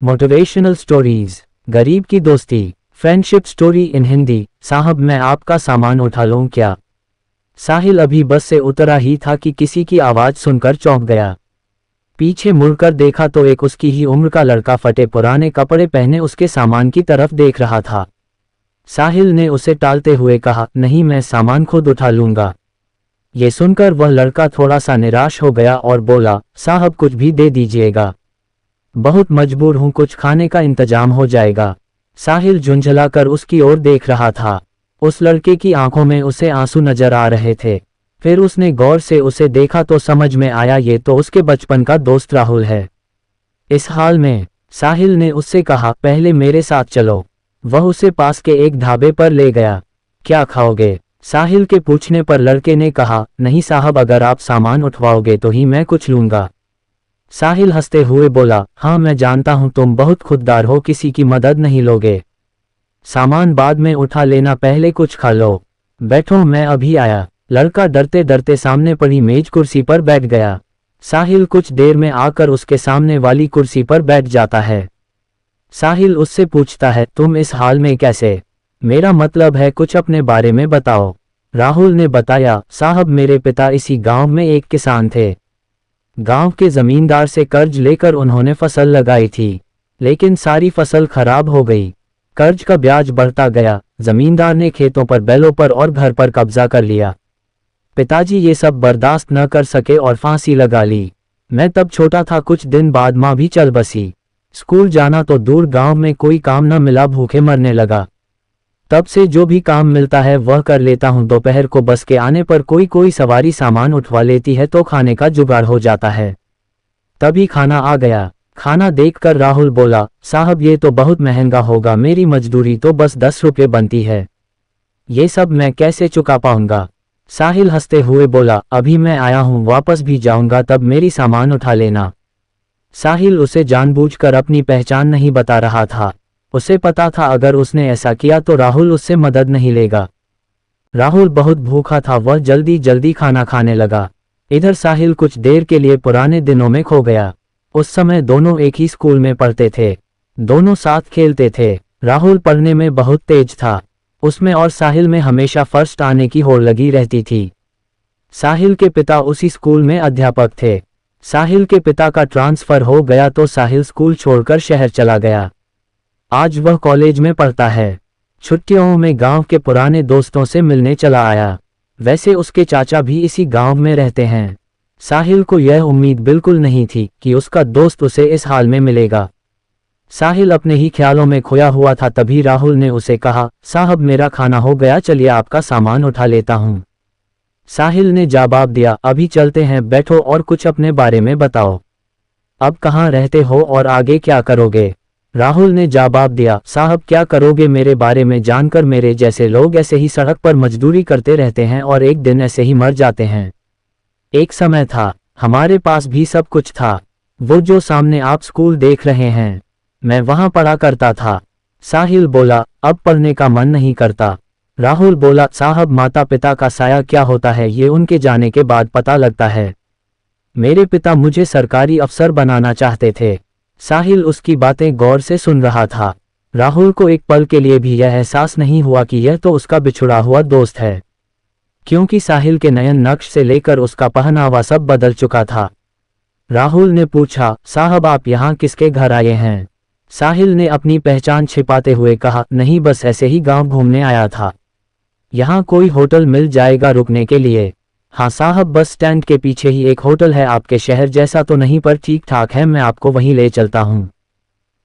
Motivational stories, गरीब की दोस्ती, फ्रेंडशिप स्टोरी इन हिंदी। साहब मैं आपका सामान उठा लूं क्या? साहिल अभी बस से उतरा ही था कि किसी की आवाज़ सुनकर चौंक गया। पीछे मुड़कर देखा तो एक उसकी ही उम्र का लड़का फटे पुराने कपड़े पहने उसके सामान की तरफ देख रहा था। साहिल ने उसे टालते हुए कहा, नहीं मैं सामान खुद उठा लूंगा। ये सुनकर वह लड़का थोड़ा सा निराश हो गया और बोला, साहब कुछ भी दे दीजिएगा, बहुत मजबूर हूं, कुछ खाने का इंतजाम हो जाएगा। साहिल झुंझलाकर उसकी ओर देख रहा था। उस लड़के की आंखों में उसे आंसू नजर आ रहे थे। फिर उसने गौर से उसे देखा तो समझ में आया ये तो उसके बचपन का दोस्त राहुल है। इस हाल में साहिल ने उससे कहा, पहले मेरे साथ चलो। वह उसे पास के एक ढाबे पर ले गया। क्या खाओगे? साहिल के पूछने पर लड़के ने कहा, नहीं साहब, अगर आप सामान उठवाओगे तो ही मैं कुछ लूंगा। साहिल हंसते हुए बोला, हाँ मैं जानता हूं तुम बहुत खुददार हो, किसी की मदद नहीं लोगे। सामान बाद में उठा लेना, पहले कुछ खा लो। बैठो मैं अभी आया। लड़का डरते डरते सामने पड़ी मेज कुर्सी पर बैठ गया। साहिल कुछ देर में आकर उसके सामने वाली कुर्सी पर बैठ जाता है। साहिल उससे पूछता है, तुम इस हाल में कैसे? मेरा मतलब है कुछ अपने बारे में बताओ। राहुल ने बताया, साहब मेरे पिता इसी गांव में एक किसान थे। गांव के जमींदार से कर्ज लेकर उन्होंने फसल लगाई थी, लेकिन सारी फसल खराब हो गई। कर्ज का ब्याज बढ़ता गया। जमींदार ने खेतों पर, बैलों पर और घर पर कब्जा कर लिया। पिताजी ये सब बर्दाश्त न कर सके और फांसी लगा ली। मैं तब छोटा था, कुछ दिन बाद माँ भी चल बसी। स्कूल जाना तो दूर, गांव में कोई काम न मिला, भूखे मरने लगा। तब से जो भी काम मिलता है वह कर लेता हूँ। दोपहर को बस के आने पर कोई सवारी सामान उठवा लेती है तो खाने का जुगाड़ हो जाता है। तभी खाना आ गया। खाना देखकर राहुल बोला, साहब ये तो बहुत महंगा होगा, मेरी मजदूरी तो बस 10 रुपये बनती है, ये सब मैं कैसे चुका पाऊंगा? साहिल हंसते हुए बोला, अभी मैं आया हूँ, वापस भी जाऊंगा, तब मेरी सामान उठा लेना। साहिल उसे जानबूझकर अपनी पहचान नहीं बता रहा था। उसे पता था अगर उसने ऐसा किया तो राहुल उससे मदद नहीं लेगा। राहुल बहुत भूखा था, वह जल्दी जल्दी खाना खाने लगा। इधर साहिल कुछ देर के लिए पुराने दिनों में खो गया। उस समय दोनों एक ही स्कूल में पढ़ते थे, दोनों साथ खेलते थे। राहुल पढ़ने में बहुत तेज था, उसमें और साहिल में हमेशा फर्स्ट आने की होड़ लगी रहती थी। साहिल के पिता उसी स्कूल में अध्यापक थे। साहिल के पिता का ट्रांसफर हो गया तो साहिल स्कूल छोड़कर शहर चला गया। आज वह कॉलेज में पढ़ता है। छुट्टियों में गांव के पुराने दोस्तों से मिलने चला आया। वैसे उसके चाचा भी इसी गांव में रहते हैं। साहिल को यह उम्मीद बिल्कुल नहीं थी कि उसका दोस्त उसे इस हाल में मिलेगा। साहिल अपने ही ख्यालों में खोया हुआ था, तभी राहुल ने उसे कहा, साहब मेरा खाना हो गया, चलिए आपका सामान उठा लेता हूँ। साहिल ने जवाब दिया, अभी चलते हैं, बैठो और कुछ अपने बारे में बताओ। अब कहाँ रहते हो और आगे क्या करोगे? राहुल ने जवाब दिया, साहब क्या करोगे मेरे बारे में जानकर? मेरे जैसे लोग ऐसे ही सड़क पर मजदूरी करते रहते हैं और एक दिन ऐसे ही मर जाते हैं। एक समय था, हमारे पास भी सब कुछ था, वो जो सामने आप स्कूल देख रहे हैं, मैं वहां पढ़ा करता था। साहिल बोला, अब पढ़ने का मन नहीं करता। राहुल बोला, साहब माता पिता का साया क्या होता है ये उनके जाने के बाद पता लगता है। मेरे पिता मुझे सरकारी अफसर बनाना चाहते थे। साहिल उसकी बातें गौर से सुन रहा था। राहुल को एक पल के लिए भी यह एहसास नहीं हुआ कि यह तो उसका बिछुड़ा हुआ दोस्त है, क्योंकि साहिल के नयन नक्श से लेकर उसका पहनावा सब बदल चुका था। राहुल ने पूछा, साहब आप यहाँ किसके घर आए हैं? साहिल ने अपनी पहचान छिपाते हुए कहा, नहीं बस ऐसे ही गांव घूमने आया था। यहाँ कोई होटल मिल जाएगा रुकने के लिए? हाँ साहब, बस स्टैंड के पीछे ही एक होटल है, आपके शहर जैसा तो नहीं पर ठीक ठाक है, मैं आपको वहीं ले चलता हूँ।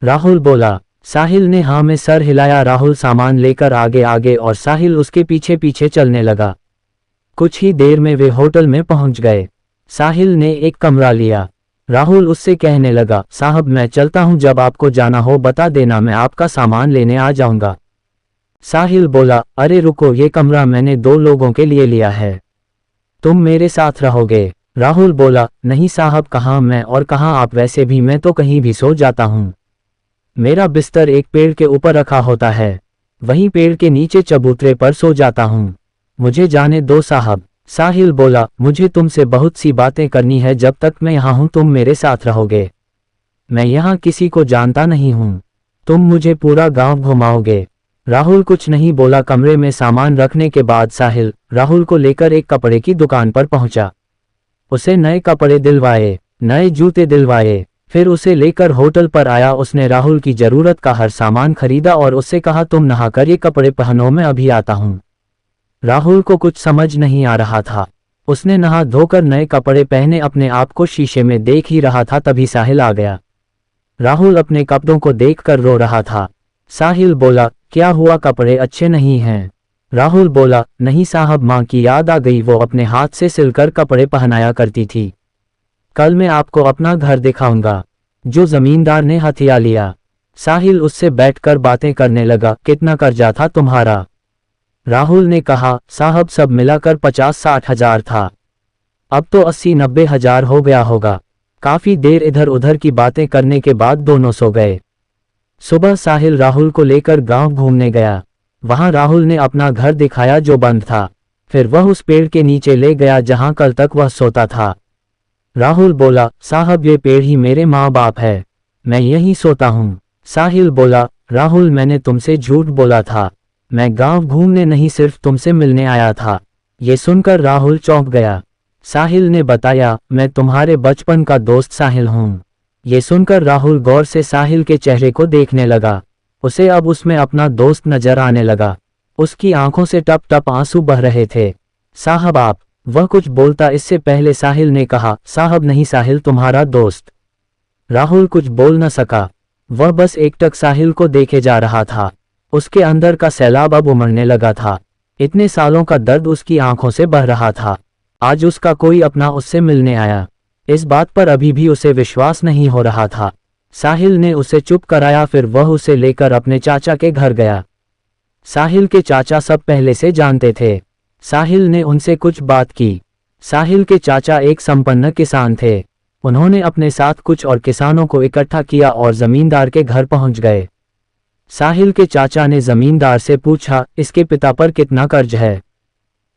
राहुल बोला। साहिल ने हाँ में सर हिलाया। राहुल सामान लेकर आगे आगे और साहिल उसके पीछे पीछे चलने लगा। कुछ ही देर में वे होटल में पहुंच गए। साहिल ने एक कमरा लिया। राहुल उससे कहने लगा, साहब मैं चलता हूं, जब आपको जाना हो बता देना, मैं आपका सामान लेने आ जाऊंगा। साहिल बोला, अरे रुको, ये कमरा मैंने 2 लोगों के लिए लिया है, तुम मेरे साथ रहोगे? राहुल बोला, नहीं साहब, कहाँ मैं और कहाँ आप, वैसे भी मैं तो कहीं भी सो जाता हूँ। मेरा बिस्तर एक पेड़ के ऊपर रखा होता है, वहीं पेड़ के नीचे चबूतरे पर सो जाता हूँ, मुझे जाने दो साहब। साहिल बोला, मुझे तुमसे बहुत सी बातें करनी है, जब तक मैं यहाँ हूँ तुम मेरे साथ रहोगे? मैं यहाँ किसी को जानता नहीं हूँ। तुम मुझे पूरा गांव घुमाओगे। राहुल कुछ नहीं बोला। कमरे में सामान रखने के बाद साहिल राहुल को लेकर एक कपड़े की दुकान पर पहुंचा। उसे नए कपड़े दिलवाए, नए जूते दिलवाए, फिर उसे लेकर होटल पर आया। उसने राहुल की जरूरत का हर सामान खरीदा और उससे कहा तुम नहाकर ये कपड़े पहनो, मैं अभी आता हूँ। राहुल को कुछ समझ नहीं आ रहा था। उसने नहा धोकर नए कपड़े पहने अपने आप को शीशे में देख ही रहा था, तभी साहिल आ गया। राहुल अपने कपड़ों को देखकर रो रहा था। साहिल बोला, क्या हुआ, कपड़े अच्छे नहीं हैं? राहुल बोला, नहीं साहब, माँ की याद आ गई, वो अपने हाथ से सिलकर कपड़े पहनाया करती थी। कल मैं आपको अपना घर दिखाऊंगा जो जमींदार ने हथिया लिया। साहिल उससे बैठकर बातें करने लगा। कितना कर्जा था तुम्हारा? राहुल ने कहा, साहब सब मिलाकर 50-60 हजार था, अब तो 80-90 हजार हो गया होगा। काफी देर इधर उधर की बातें करने के बाद दोनों सो गए। सुबह साहिल राहुल को लेकर गांव घूमने गया। वहां राहुल ने अपना घर दिखाया जो बंद था। फिर वह उस पेड़ के नीचे ले गया जहां कल तक वह सोता था। राहुल बोला, साहब ये पेड़ ही मेरे माँ बाप है, मैं यहीं सोता हूँ। साहिल बोला, राहुल मैंने तुमसे झूठ बोला था, मैं गांव घूमने नहीं सिर्फ तुमसे मिलने आया था। ये सुनकर राहुल चौंक गया। साहिल ने बताया, मैं तुम्हारे बचपन का दोस्त साहिल हूँ। ये सुनकर राहुल गौर से साहिल के चेहरे को देखने लगा। उसे अब उसमें अपना दोस्त नजर आने लगा। उसकी आंखों से टप टप आंसू बह रहे थे। साहब आप, वह कुछ बोलता इससे पहले साहिल ने कहा, साहब नहीं, साहिल तुम्हारा दोस्त। राहुल कुछ बोल न सका। वह बस एकटक साहिल को देखे जा रहा था। उसके अंदर का सैलाब अब उमड़ने लगा था। इतने सालों का दर्द उसकी आंखों से बह रहा था। आज उसका कोई अपना उससे मिलने आया। इस बात पर अभी भी उसे विश्वास नहीं हो रहा था। साहिल ने उसे चुप कराया, फिर वह उसे लेकर अपने चाचा के घर गया। साहिल के चाचा सब पहले से जानते थे। साहिल ने उनसे कुछ बात की। साहिल के चाचा एक संपन्न किसान थे। उन्होंने अपने साथ कुछ और किसानों को इकट्ठा किया और जमींदार के घर पहुंच गए। साहिल के चाचा ने जमींदार से पूछा, इसके पिता पर कितना कर्ज है?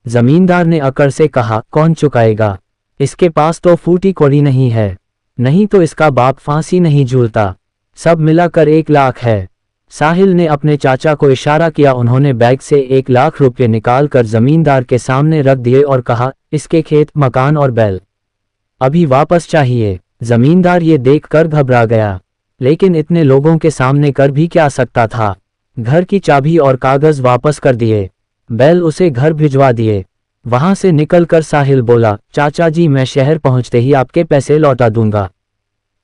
जमींदार ने अकड़ से कहा, कौन चुकाएगा? इसके पास तो फूटी कौड़ी नहीं है, नहीं तो इसका बाप फांसी नहीं झूलता, सब मिलाकर 1 लाख है। साहिल ने अपने चाचा को इशारा किया। उन्होंने बैग से 1 लाख रुपये निकालकर जमींदार के सामने रख दिए और कहा, इसके खेत, मकान और बैल अभी वापस चाहिए। जमींदार ये देखकर घबरा गया, लेकिन इतने लोगों के सामने कर भी क्या सकता था। घर की चाबी और कागज वापस कर दिए, बैल उसे घर भिजवा दिए। वहां से निकलकर साहिल बोला, चाचा जी मैं शहर पहुंचते ही आपके पैसे लौटा दूंगा।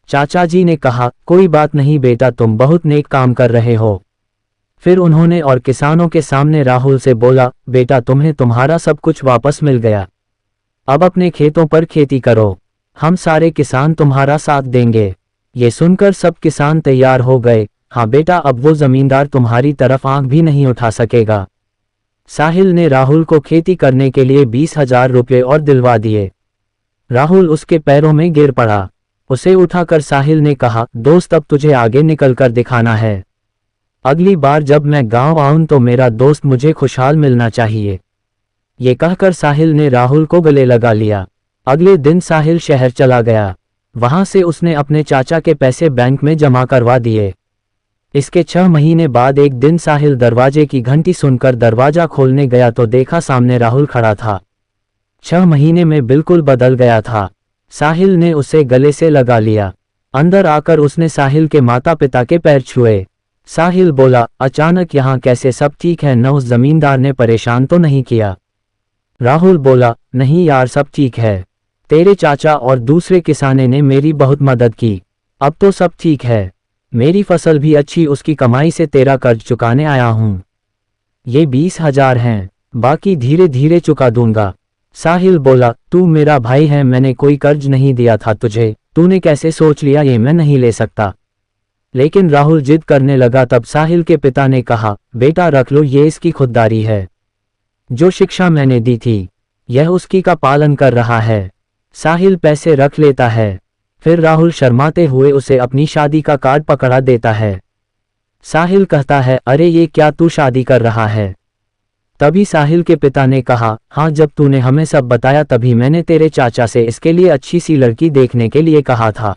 चाचा जी ने कहा, कोई बात नहीं बेटा, तुम बहुत नेक काम कर रहे हो। फिर उन्होंने और किसानों के सामने राहुल से बोला, बेटा तुम्हें तुम्हारा सब कुछ वापस मिल गया, अब अपने खेतों पर खेती करो, हम सारे किसान तुम्हारा साथ देंगे। ये सुनकर सब किसान तैयार हो गए। हाँ बेटा, अब वो जमींदार तुम्हारी तरफ आंख भी नहीं उठा सकेगा। साहिल ने राहुल को खेती करने के लिए 20,000 रुपये और दिलवा दिए। राहुल उसके पैरों में गिर पड़ा। उसे उठाकर साहिल ने कहा, दोस्त अब तुझे आगे निकलकर दिखाना है। अगली बार जब मैं गांव आऊं तो मेरा दोस्त मुझे खुशहाल मिलना चाहिए। ये कहकर साहिल ने राहुल को गले लगा लिया। अगले दिन साहिल शहर चला गया। वहां से उसने अपने चाचा के पैसे बैंक में जमा करवा दिए। इसके 6 महीने बाद एक दिन साहिल दरवाजे की घंटी सुनकर दरवाजा खोलने गया तो देखा सामने राहुल खड़ा था। 6 महीने में बिल्कुल बदल गया था। साहिल ने उसे गले से लगा लिया। अंदर आकर उसने साहिल के माता पिता के पैर छुए। साहिल बोला, अचानक यहाँ कैसे, सब ठीक है न? उस जमींदार ने परेशान तो नहीं किया? राहुल बोला, नहीं यार, सब ठीक है। तेरे चाचा और दूसरे किसाने ने मेरी बहुत मदद की, अब तो सब ठीक है। मेरी फसल भी अच्छी, उसकी कमाई से तेरा कर्ज चुकाने आया हूँ। ये 20,000 हैं, बाकी धीरे धीरे चुका दूंगा। साहिल बोला, तू मेरा भाई है, मैंने कोई कर्ज नहीं दिया था तुझे, तूने कैसे सोच लिया ये मैं नहीं ले सकता? लेकिन राहुल जिद करने लगा। तब साहिल के पिता ने कहा, बेटा रख लो, ये इसकी खुददारी है। जो शिक्षा मैंने दी थी यह उसकी का पालन कर रहा है। साहिल पैसे रख लेता है, फिर राहुल शर्माते हुए उसे अपनी शादी का कार्ड पकड़ा देता है। साहिल कहता है, अरे ये क्या, तू शादी कर रहा है? तभी साहिल के पिता ने कहा, हाँ जब तूने हमें सब बताया तभी मैंने तेरे चाचा से इसके लिए अच्छी सी लड़की देखने के लिए कहा था।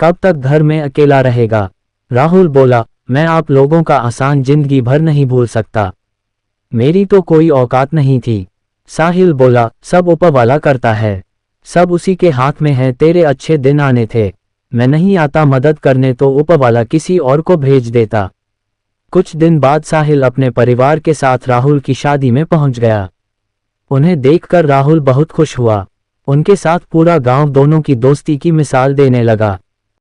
कब तक घर में अकेला रहेगा? राहुल बोला, मैं आप लोगों का आसान जिंदगी भर नहीं भूल सकता। मेरी तो कोई औकात नहीं थी। साहिल बोला, सब ऊपर वाला करता है, सब उसी के हाथ में है। तेरे अच्छे दिन आने थे, मैं नहीं आता मदद करने तो ऊपर वाला किसी और को भेज देता। कुछ दिन बाद साहिल अपने परिवार के साथ राहुल की शादी में पहुंच गया। उन्हें देखकर राहुल बहुत खुश हुआ। उनके साथ पूरा गांव दोनों की दोस्ती की मिसाल देने लगा।